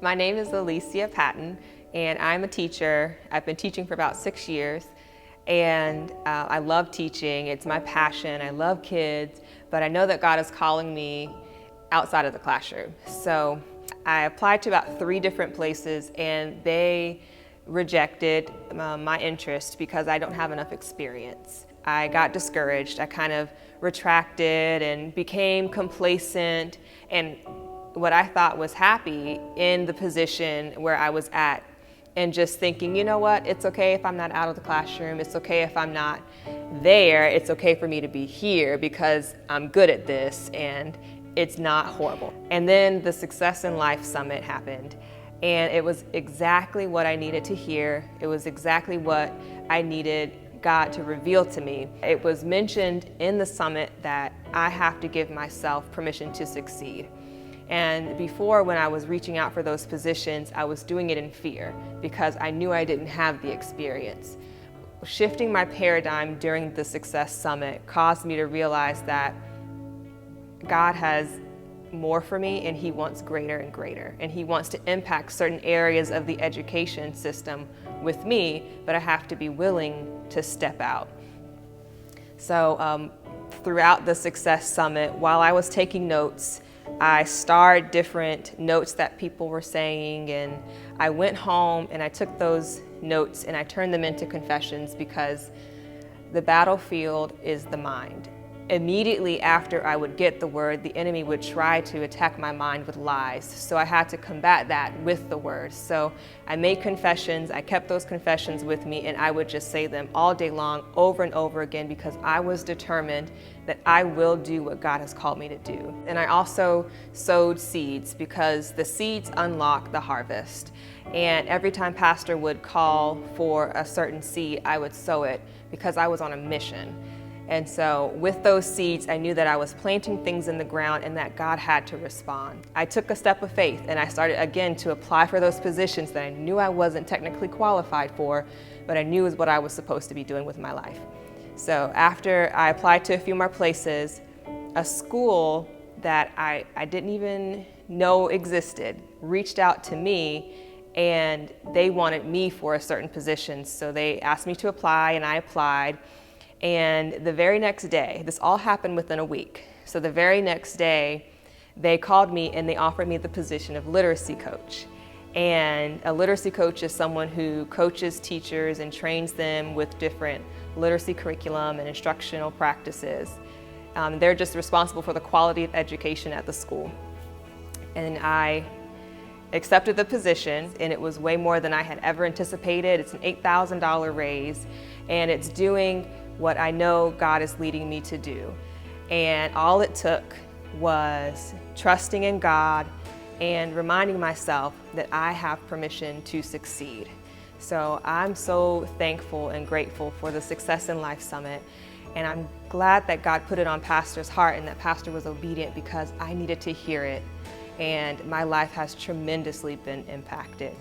My name is Alicia and I'm a teacher. I've been teaching for about 6 years, and I love teaching. It's my passion. I love kids, but I know that God is calling me outside of the classroom. So I applied to about 3 different places, and they rejected my interest because I don't have enough experience. I got discouraged. I kind of retracted and became complacent and what I thought was happy in the position where I was at, and just thinking, you know what, it's okay if I'm not out of the classroom, it's okay if I'm not there, it's okay for me to be here because I'm good at this and it's not horrible. And then the Success in Life Summit happened, and it was exactly what I needed to hear. It was exactly what I needed God to reveal to me. It was mentioned in the summit that I have to give myself permission to succeed. And before, when I was reaching out for those positions, I was doing it in fear because I knew I didn't have the experience. Shifting my paradigm during the Success Summit caused me to realize that God has more for me, and He wants greater and greater. And He wants to impact certain areas of the education system with me, but I have to be willing to step out. So throughout the Success Summit, while I was taking notes, I starred different notes that people were saying, and I went home and I took those notes and I turned them into confessions, because the battlefield is the mind. Immediately after I would get the word, the enemy would try to attack my mind with lies. So I had to combat that with the word. So I made confessions, I kept those confessions with me, and I would just say them all day long, over and over again, because I was determined that I will do what God has called me to do. And I also sowed seeds, because the seeds unlock the harvest. And every time Pastor would call for a certain seed, I would sow it because I was on a mission. And so with those seeds, I knew that I was planting things in the ground and that God had to respond. I took a step of faith and I started again to apply for those positions that I knew I wasn't technically qualified for, but I knew is what I was supposed to be doing with my life. So after I applied to a few more places, a school that I didn't even know existed reached out to me, and they wanted me for a certain position. So they asked me to apply, and I applied. And the very next day, this all happened within a week. So the very next day, they called me and they offered me the position of literacy coach. And a literacy coach is someone who coaches teachers and trains them with different literacy curriculum and instructional practices. They're just responsible for the quality of education at the school. And I accepted the position, and it was way more than I had ever anticipated. It's an $8,000 raise, and it's doing what I know God is leading me to do. And all it took was trusting in God and reminding myself that I have permission to succeed. So I'm so thankful and grateful for the Success in Life Summit. And I'm glad that God put it on Pastor's heart and that Pastor was obedient, because I needed to hear it. And my life has tremendously been impacted.